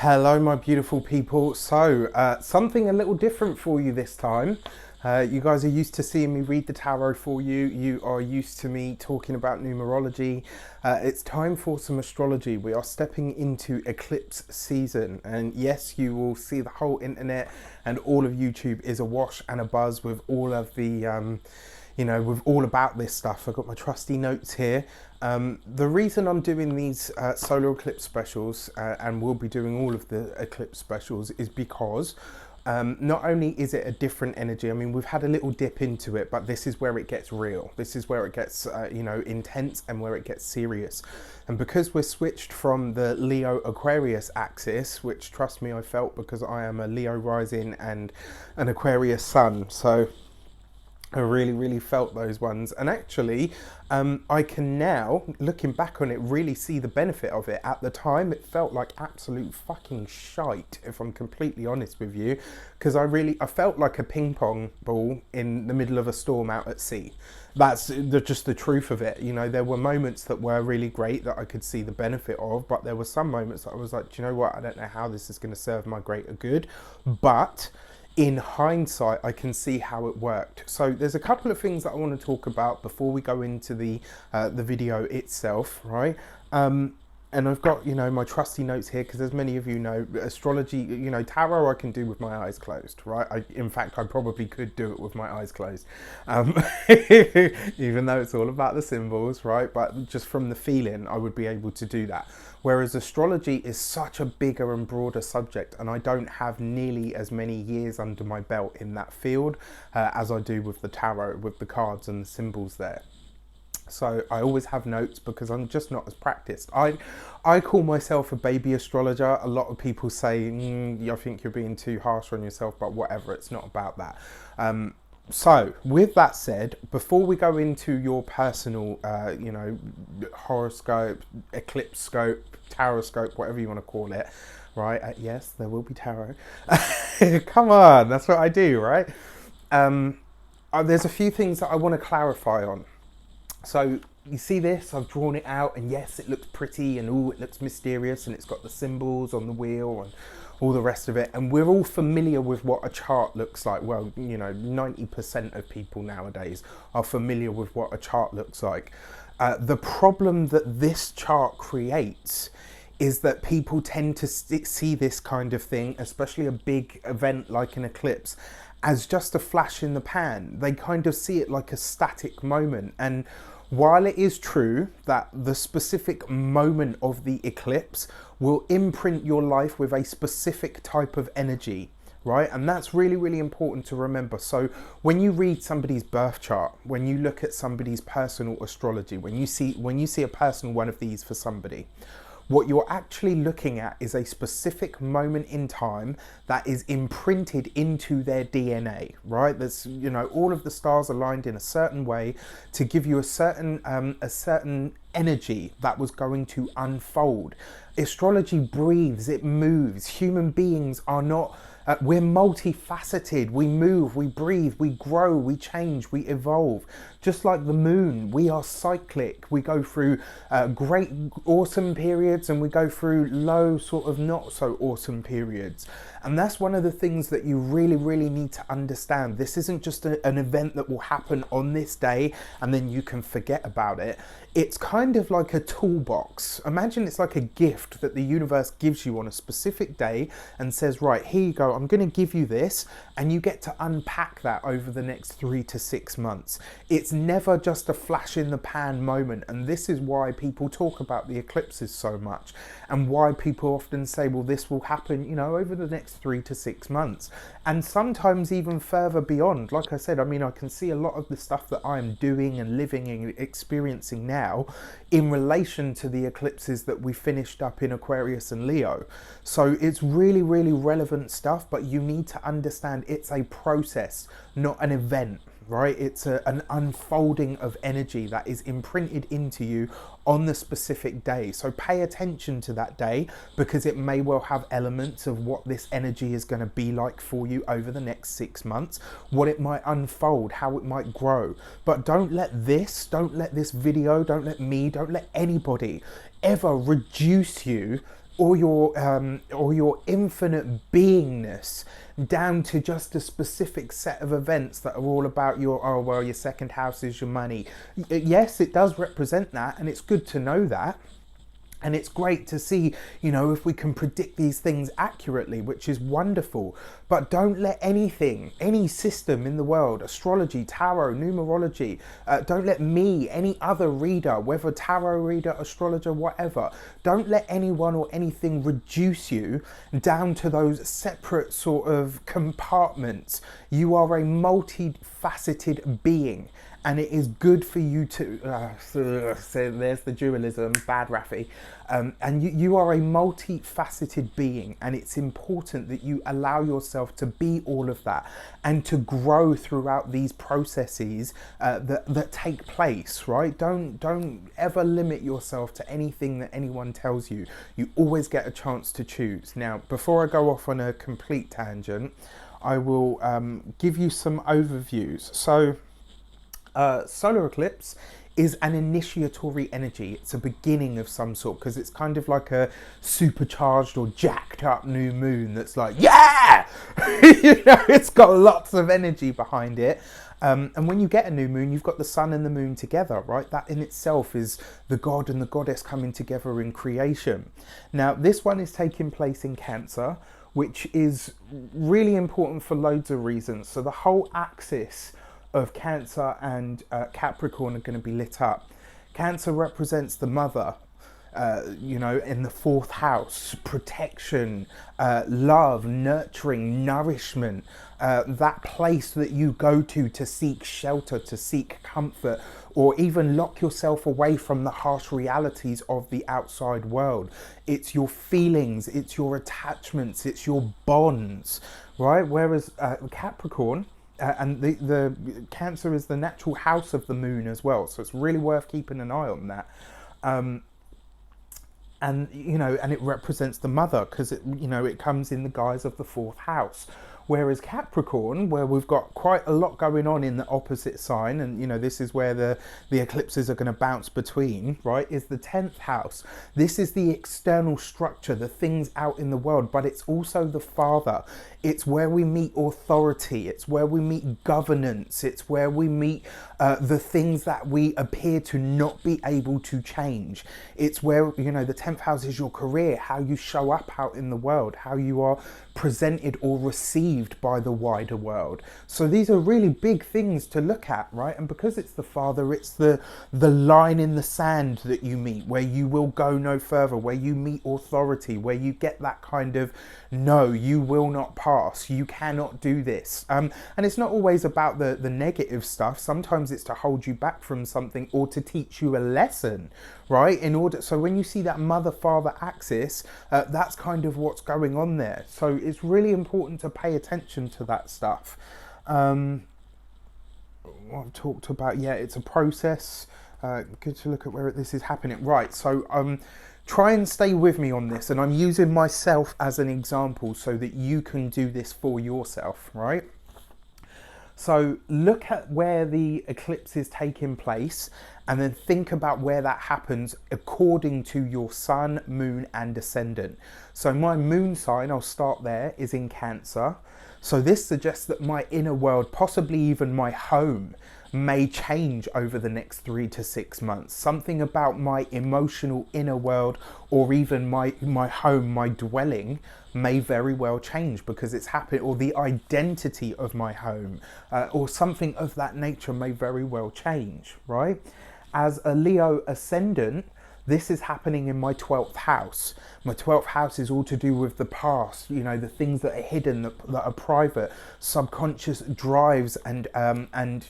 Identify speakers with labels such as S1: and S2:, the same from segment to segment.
S1: Hello my beautiful people. So something a little different for you this time. You guys are used to seeing me read the tarot for you. You are used to me talking about numerology. It's time for some astrology. We are stepping into eclipse season, and yes, you will see the whole internet and all of YouTube is awash and abuzz with all of the with all about this stuff. I've got my trusty notes here. The reason I'm doing these solar eclipse specials, and we'll be doing all of the eclipse specials, is because not only is it a different energy, I mean, we've had a little dip into it, but this is where it gets real. This is where it gets, intense, and where it gets serious. And because we're switched from the Leo Aquarius axis, which, trust me, I felt, because I am a Leo rising and an Aquarius sun. So I really felt those ones, and actually I can now, looking back on it, really see the benefit of it. At the time it felt like absolute fucking shite, if I'm completely honest with you, because I felt like a ping pong ball in the middle of a storm out at sea. That's just the truth of it. You know, there were moments that were really great that I could see the benefit of, but there were some moments that I was like, do you know what, I don't know how this is going to serve my greater good, but in hindsight, I can see how it worked. So there's a couple of things that I want to talk about before we go into the video itself, right? And I've got, my trusty notes here, because as many of you know, astrology, tarot I can do with my eyes closed, right? In fact, I probably could do it with my eyes closed, even though it's all about the symbols, right? But just from the feeling, I would be able to do that. Whereas astrology is such a bigger and broader subject, and I don't have nearly as many years under my belt in that field as I do with the tarot, with the cards and the symbols there. So I always have notes because I'm just not as practiced. I call myself a baby astrologer. A lot of people say, I think you're being too harsh on yourself, but whatever, it's not about that. So with that said, before we go into your personal, horoscope, eclipse scope, tarot scope, whatever you want to call it, right? Yes, there will be tarot. Come on, that's what I do, right? There's a few things that I want to clarify on. So you see this, I've drawn it out, and yes, it looks pretty, and it looks mysterious, and it's got the symbols on the wheel and all the rest of it, and we're all familiar with what a chart looks like. Well, 90% of people nowadays are familiar with what a chart looks like. The problem that this chart creates is that people tend to see this kind of thing, especially a big event like an eclipse, as just a flash in the pan. They kind of see it like a static moment. And while it is true that the specific moment of the eclipse will imprint your life with a specific type of energy, right? And that's really important to remember. So when you read somebody's birth chart, when you look at somebody's personal astrology, when you see a personal one of these for somebody, what you're actually looking at is a specific moment in time that is imprinted into their DNA, right? There's, all of the stars aligned in a certain way to give you a certain energy that was going to unfold. Astrology breathes, it moves. Human beings are not, we're multifaceted. We move, we breathe, we grow, we change, we evolve. Just like the moon, we are cyclic. We go through great, awesome periods, and we go through low, sort of not so awesome periods. And that's one of the things that you really need to understand. This isn't just an event that will happen on this day and then you can forget about it. It's kind of like a toolbox. Imagine it's like a gift that the universe gives you on a specific day and says, right, here you go, I'm going to give you this, and you get to unpack that over the next 3 to 6 months. It's never just a flash in the pan moment, and this is why people talk about the eclipses so much, and why people often say, well, this will happen, over the next 3 to 6 months, and sometimes even further beyond. Like I said, I can see a lot of the stuff that I'm doing and living and experiencing now in relation to the eclipses that we finished up in Aquarius and Leo. So it's really relevant stuff, but you need to understand it's a process, not an event, right? It's an unfolding of energy that is imprinted into you on the specific day. So pay attention to that day, because it may well have elements of what this energy is going to be like for you over the next 6 months, what it might unfold, how it might grow. But don't let this video, don't let me, don't let anybody ever reduce you or your infinite beingness down to just a specific set of events that are all about your, oh well, your second house is your money. Yes, it does represent that, and it's good to know that. And it's great to see, if we can predict these things accurately, which is wonderful. But don't let anything, any system in the world, astrology, tarot, numerology, don't let me, any other reader, whether tarot reader, astrologer, whatever, don't let anyone or anything reduce you down to those separate sort of compartments. You are a multifaceted being. And it is good for you to, so there's the dualism, bad Rafi. And you are a multifaceted being, and it's important that you allow yourself to be all of that and to grow throughout these processes that take place, right? Don't ever limit yourself to anything that anyone tells you. You always get a chance to choose. Now, before I go off on a complete tangent, I will give you some overviews. So, solar eclipse is an initiatory energy. It's a beginning of some sort, because it's kind of like a supercharged or jacked up new moon that's like, yeah! It's got lots of energy behind it. And when you get a new moon, you've got the sun and the moon together, right? That in itself is the god and the goddess coming together in creation. Now, this one is taking place in Cancer, which is really important for loads of reasons. So the whole axis of Cancer and Capricorn are going to be lit up. Cancer represents the mother, in the fourth house, protection, love, nurturing, nourishment, that place that you go to seek shelter, to seek comfort, or even lock yourself away from the harsh realities of the outside world. It's your feelings, it's your attachments, it's your bonds, right? Whereas Capricorn, and the Cancer is the natural house of the moon as well, so it's really worth keeping an eye on that. And it represents the mother, because it comes in the guise of the fourth house. Whereas Capricorn, where we've got quite a lot going on in the opposite sign, and this is where the eclipses are going to bounce between, right, is the 10th house. This is the external structure, the things out in the world, but it's also the father. It's where we meet authority, it's where we meet governance, it's where we meet the things that we appear to not be able to change. It's where, the 10th house is your career, how you show up out in the world, how you are presented or received by the wider world. So these are really big things to look at, right? And because it's the father, it's the line in the sand that you meet, where you will go no further, where you meet authority, where you get that kind of, no, you will not pass, you cannot do this. And it's not always about the negative stuff. Sometimes it's to hold you back from something or to teach you a lesson, right? So when you see that mother-father axis, that's kind of what's going on there. So it's really important to pay attention to that stuff. What I've talked about, it's a process. Good to look at where this is happening. Right, so try and stay with me on this, and I'm using myself as an example so that you can do this for yourself, right? So look at where the eclipse is taking place, and then think about where that happens according to your sun, moon, and ascendant. So my moon sign, I'll start there, is in Cancer. So this suggests that my inner world, possibly even my home, may change over the next 3 to 6 months. Something about my emotional inner world, or even my home, my dwelling, may very well change because it's happened, or the identity of my home, or something of that nature may very well change, right? As a Leo ascendant, this is happening in my 12th house. My 12th house is all to do with the past, the things that are hidden, that are private, subconscious drives and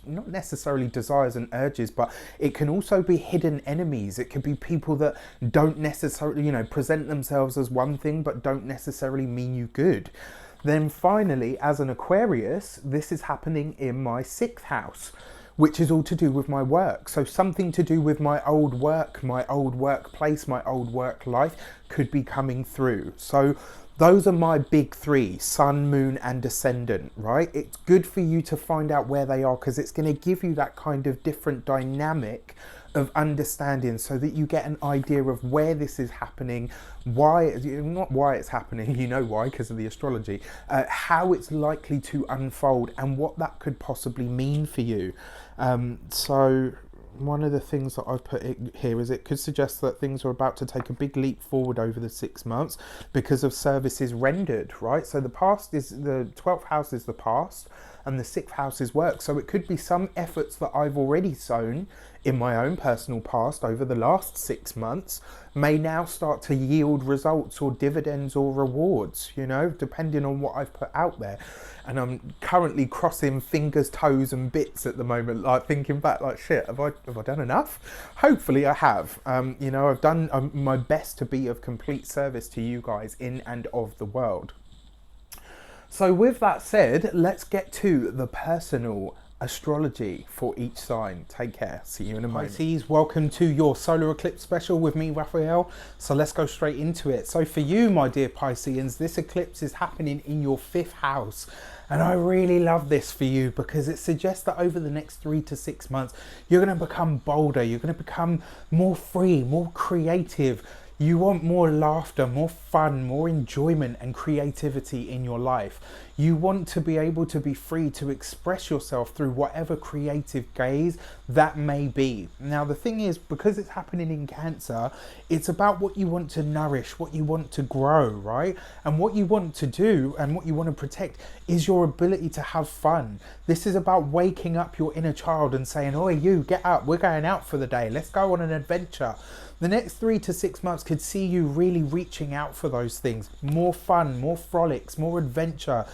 S1: not necessarily desires and urges, but it can also be hidden enemies. It could be people that don't necessarily, present themselves as one thing, but don't necessarily mean you good. Then finally, as an Aquarius, this is happening in my 6th house, which is all to do with my work. So something to do with my old work, my old workplace, my old work life could be coming through. So those are my big three, sun, moon, and ascendant, right? It's good for you to find out where they are, because it's going to give you that kind of different dynamic of understanding, so that you get an idea of where this is happening, why, not why it's happening, you know why, because of the astrology, how it's likely to unfold, and what that could possibly mean for you. So one of the things that I've put here is it could suggest that things are about to take a big leap forward over the 6 months because of services rendered, right? So the 12th house is the past, and the 6th house is work. So it could be some efforts that I've already sown in my own personal past over the last 6 months may now start to yield results or dividends or rewards, you know, depending on what I've put out there. And I'm currently crossing fingers, toes and bits at the moment, like thinking back like, shit, have I done enough? Hopefully I have. You know, I've done my best to be of complete service to you guys in and of the world. So with that said, let's get to the personal astrology for each sign. Take care. See you in a moment. Pisces, welcome to your solar eclipse special with me, Raphael. So let's go straight into it. So for you, my dear Pisceans, this eclipse is happening in your 5th house. And I really love this for you because it suggests that over the next 3 to 6 months, you're going to become bolder. You're going to become more free, more creative. You want more laughter, more fun, more enjoyment and creativity in your life. You want to be able to be free to express yourself through whatever creative gaze that may be. Now, the thing is, because it's happening in Cancer, it's about what you want to nourish, what you want to grow, right? And what you want to do and what you want to protect is your ability to have fun. This is about waking up your inner child and saying, "Oi, you, get up, we're going out for the day. Let's go on an adventure." The next 3 to 6 months could see you really reaching out for those things. More fun, more frolics, more adventure.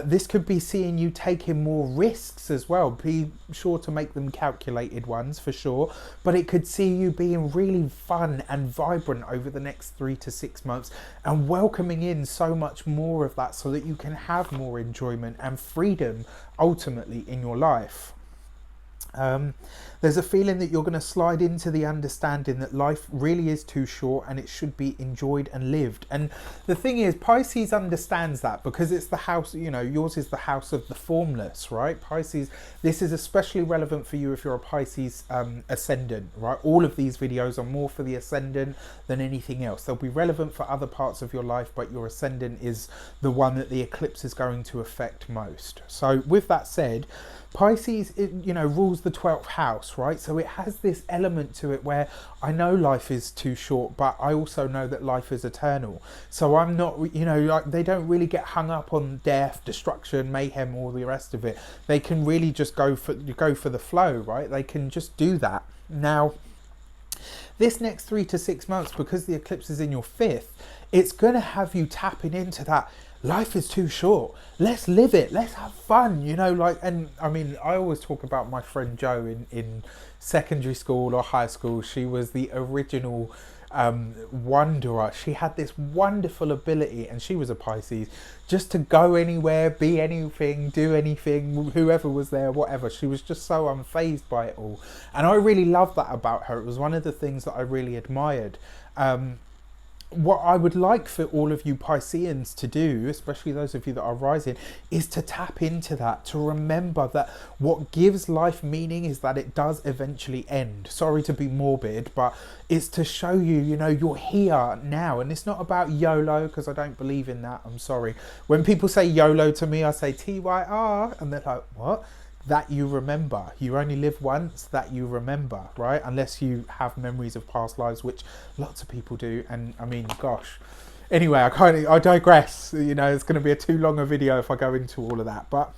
S1: This could be seeing you taking more risks as well. Be sure to make them calculated ones for sure. But it could see you being really fun and vibrant over the next 3 to 6 months and welcoming in so much more of that so that you can have more enjoyment and freedom ultimately in your life. There's a feeling that you're going to slide into the understanding that life really is too short and it should be enjoyed and lived. And the thing is, Pisces understands that because it's the house, you know, yours is the house of the formless, right? Pisces, this is especially relevant for you if you're a Pisces ascendant, right? All of these videos are more for the ascendant than anything else. They'll be relevant for other parts of your life, but your ascendant is the one that the eclipse is going to affect most. So with that said, Pisces, you know, rules the 12th house, right? So it has this element to it where I know life is too short, but I also know that life is eternal. So I'm not, you know, like they don't really get hung up on death, destruction, mayhem, all the rest of it. They can really just go for the flow, right? They can just do that. Now, this next 3 to 6 months, because the eclipse is in your 5th, it's going to have you tapping into that. Life is too short. Let's live it. Let's have fun, you know, like, and I mean, I always talk about my friend Jo in secondary school or high school. She was the original wanderer. She had this wonderful ability, and she was a Pisces, just to go anywhere, be anything, do anything, whoever was there, whatever. She was just so unfazed by it all. And I really loved that about her. It was one of the things that I really admired. What I would like for all of you Pisceans to do, especially those of you that are rising, is to tap into that, to remember that what gives life meaning is that it does eventually end. Sorry to be morbid, but it's to show you, you know, you're here now. And it's not about YOLO, because I don't believe in that. I'm sorry. When people say YOLO to me, I say TYR, and they're like, what? That you remember. You only live once, that you remember, right? Unless you have memories of past lives, which lots of people do. And I mean, gosh. Anyway, I digress. You know, it's going to be a too long a video if I go into all of that. But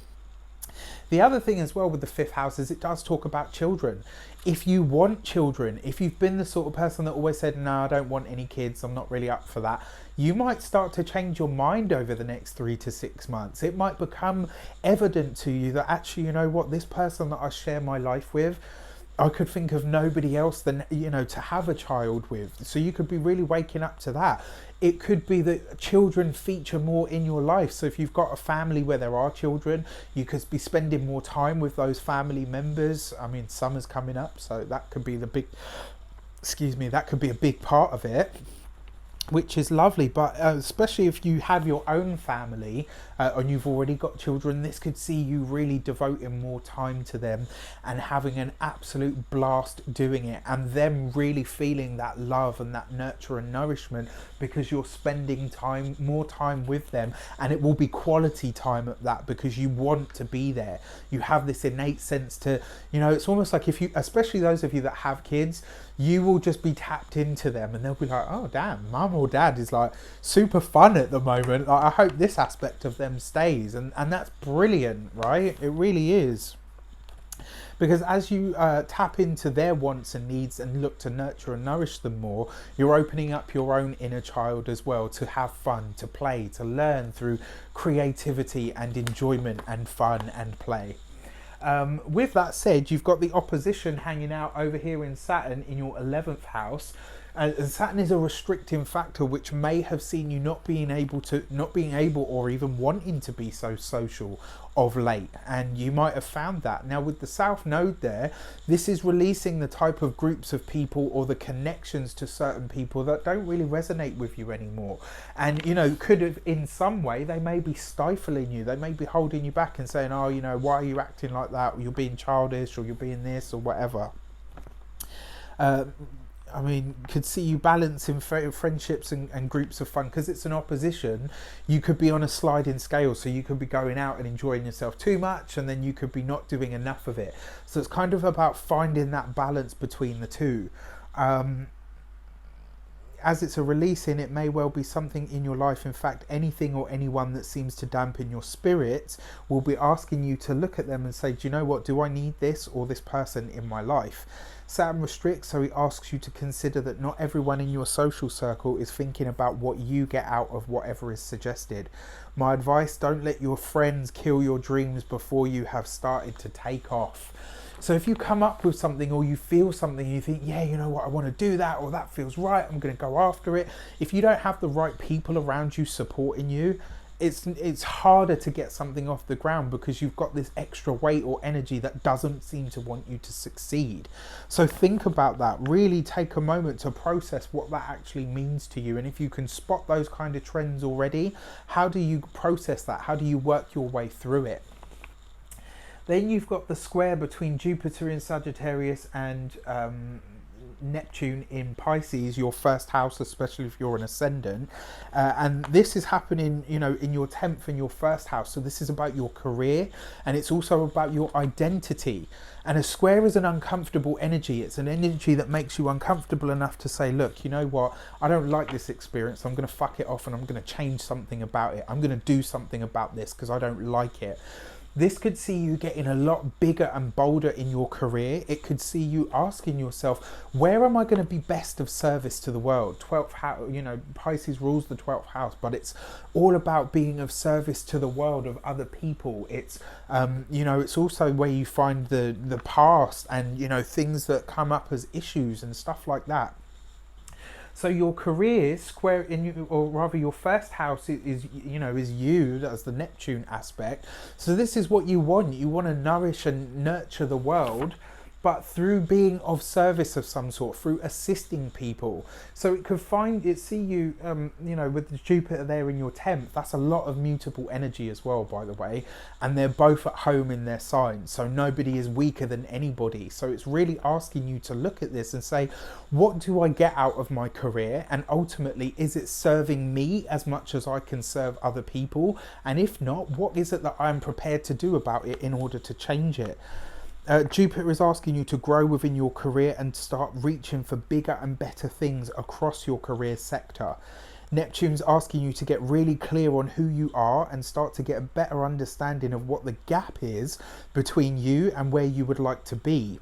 S1: the other thing as well with the 5th house is it does talk about children. If you want children, if you've been the sort of person that always said, no, I don't want any kids, I'm not really up for that, you might start to change your mind over the next 3 to 6 months. It might become evident to you that actually, you know what, this person that I share my life with, I could think of nobody else than, you know, to have a child with. So you could be really waking up to that. It could be that children feature more in your life. So if you've got a family where there are children, you could be spending more time with those family members. I mean, summer's coming up, so that could be the big, that could be a big part of it. which is lovely. But especially if you have your own family and you've already got children, this could see you really devoting more time to them and having an absolute blast doing it, and them really feeling that love and that nurture and nourishment, because you're spending more time with them, and it will be quality time at that, because you want to be there. You have this innate sense to, it's almost like, if you, especially those of you that have kids, you will just be tapped into them, and they'll be like, oh damn, mum or dad is like super fun at the moment, like, I hope this aspect of them stays, and that's brilliant, right? It really is. Because as you tap into their wants and needs and look to nurture and nourish them more, you're opening up your own inner child as well, to have fun, to play, to learn through creativity and enjoyment and fun and play. With that said, you've got the opposition hanging out over here in Saturn in your 11th house. And Saturn is a restricting factor, which may have seen you not being able or even wanting to be so social of late, and you might have found that. Now with the South Node there, this is releasing the type of groups of people or the connections to certain people that don't really resonate with you anymore, and could have, in some way, they may be stifling you, they may be holding you back and saying, oh, why are you acting like that, or you're being childish, or you're being this or whatever. Could see you balancing friendships and groups of fun, because it's an opposition. You could be on a sliding scale, so you could be going out and enjoying yourself too much, and then you could be not doing enough of it. So it's kind of about finding that balance between the two. As it's a releasing, it may well be something in your life. In fact, anything or anyone that seems to dampen your spirits will be asking you to look at them and say, do you know what, do I need this or this person in my life? Saturn restricts, so he asks you to consider that not everyone in your social circle is thinking about what you get out of whatever is suggested. My advice, don't let your friends kill your dreams before you have started to take off. So if you come up with something, or you feel something, you think, yeah, you know what, I want to do that, or that feels right, I'm going to go after it. If you don't have the right people around you supporting you, it's harder to get something off the ground, because you've got this extra weight or energy that doesn't seem to want you to succeed. So think about that. Really take a moment to process what that actually means to you. And if you can spot those kind of trends already, how do you process that? How do you work your way through it? Then you've got the square between Jupiter in Sagittarius and Neptune in Pisces, your first house, especially if you're an ascendant, and this is happening in your 10th and your first house. So this is about your career, and it's also about your identity. And a square is an uncomfortable energy. It's an energy that makes you uncomfortable enough to say, look, you know what, I don't like this experience, I'm going to fuck it off, and I'm going to change something about it. I'm going to do something about this because I don't like it. This could see you getting a lot bigger and bolder in your career. It could see you asking yourself, where am I going to be best of service to the world? 12th house, Pisces rules the 12th house, but it's all about being of service to the world, of other people. It's, it's also where you find the past and, things that come up as issues and stuff like that. So your career square in you, or rather your first house is you, that's the Neptune aspect. So this is what you want. You want to nourish and nurture the world, but through being of service of some sort, through assisting people. So it could see you, with the Jupiter there in your 10th, that's a lot of mutable energy as well, by the way. And they're both at home in their signs. So nobody is weaker than anybody. So it's really asking you to look at this and say, what do I get out of my career? And ultimately, is it serving me as much as I can serve other people? And if not, what is it that I'm prepared to do about it in order to change it? Jupiter is asking you to grow within your career and start reaching for bigger and better things across your career sector. Neptune's asking you to get really clear on who you are and start to get a better understanding of what the gap is between you and where you would like to be.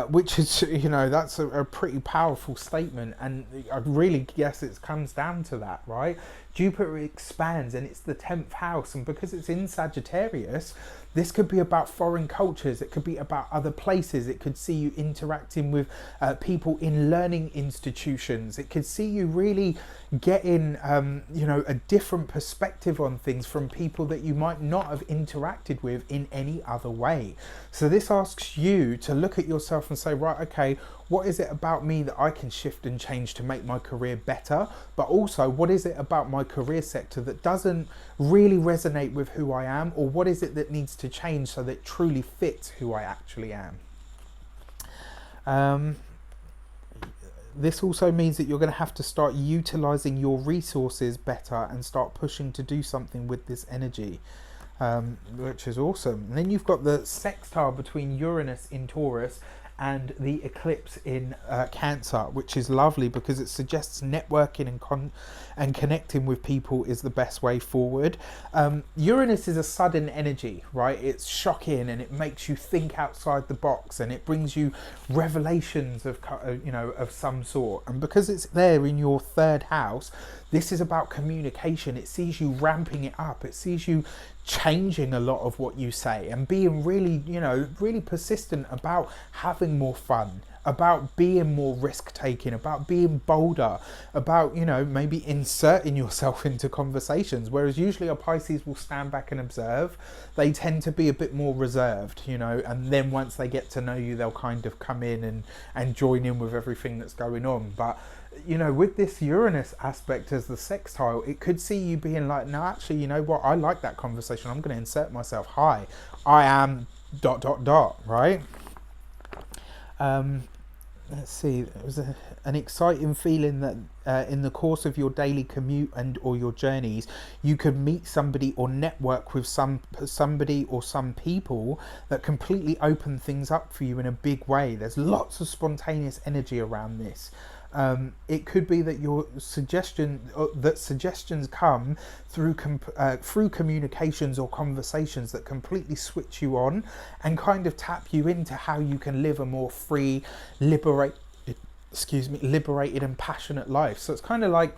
S1: Which is, that's a pretty powerful statement, and I really guess it comes down to that, right? Jupiter expands, and it's the 10th house, and because it's in Sagittarius, this could be about foreign cultures, it could be about other places, it could see you interacting with people in learning institutions, it could see you really getting a different perspective on things from people that you might not have interacted with in any other way. So this asks you to look at yourself and say, right, okay, what is it about me that I can shift and change to make my career better? But also, what is it about my career sector that doesn't really resonate with who I am? Or what is it that needs to change so that it truly fits who I actually am? This also means that you're going to have to start utilizing your resources better and start pushing to do something with this energy, which is awesome. And then you've got the sextile between Uranus in Taurus and the eclipse in Cancer, which is lovely because it suggests networking and connecting with people is the best way forward. Uranus is a sudden energy, right? It's shocking and it makes you think outside the box and it brings you revelations of, you know, of some sort. And because it's there in your third house, this is about communication. It sees you ramping it up. It sees you changing a lot of what you say and being really, you know, really persistent about having more fun, about being more risk taking, about being bolder, about, you know, maybe inserting yourself into conversations. Whereas usually a Pisces will stand back and observe. They tend to be a bit more reserved, you know, and then once they get to know you, they'll kind of come in and join in with everything that's going on. But you know, with this Uranus aspect as the sextile, it could see you being like, no, actually, you know what, I like that conversation. I'm going to insert myself. Hi, I am ... right? Let's see. It was an exciting feeling that in the course of your daily commute or your journeys, you could meet somebody or network with somebody or some people that completely open things up for you in a big way. There's lots of spontaneous energy around this. It could be that your suggestions come through communications or conversations that completely switch you on and kind of tap you into how you can live a more free, liberated and passionate life. So it's kind of like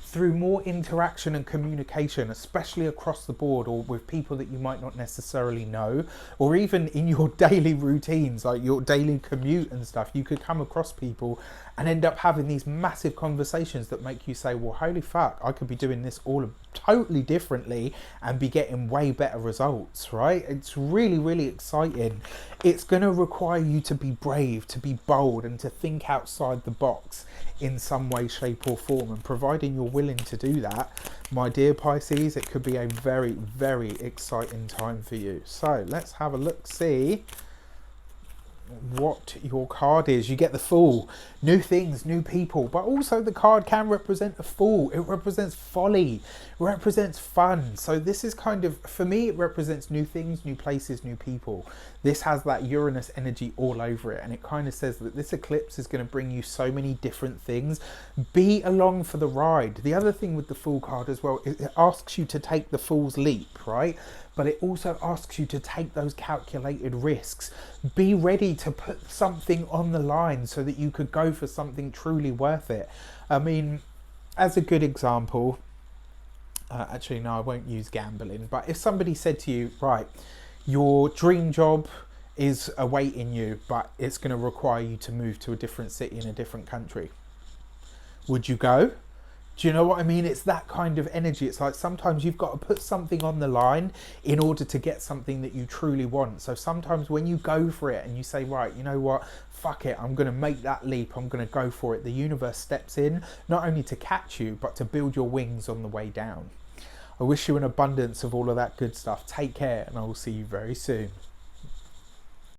S1: through more interaction and communication, especially across the board or with people that you might not necessarily know, or even in your daily routines, like your daily commute and stuff, you could come across people and end up having these massive conversations that make you say, well, holy fuck, I could be doing this all totally differently and be getting way better results, right? It's really, really exciting. It's going to require you to be brave, to be bold, and to think outside the box in some way, shape or form. And providing you're willing to do that, my dear Pisces, it could be a very, very exciting time for you. So let's have a look, see what your card is. You get the Fool, new things, new people, but also the card can represent a fool. It represents folly, it represents fun. So this is kind of, for me, it represents new things, new places, new people. This has that Uranus energy all over it, and it kind of says that this eclipse is going to bring you so many different things. Be along for the ride. The other thing with the Fool card as well, it asks you to take the Fool's leap, right? But it also asks you to take those calculated risks. Be ready to put something on the line so that you could go for something truly worth it. I mean, as a good example, actually, no, I won't use gambling, but if somebody said to you, right, your dream job is awaiting you, but it's going to require you to move to a different city in a different country, would you go? Do you know what I mean? It's that kind of energy. It's like sometimes you've got to put something on the line in order to get something that you truly want. So sometimes when you go for it and you say, right, you know what, fuck it, I'm going to make that leap, I'm going to go for it, the universe steps in, not only to catch you, but to build your wings on the way down. I wish you an abundance of all of that good stuff. Take care, and I will see you very soon.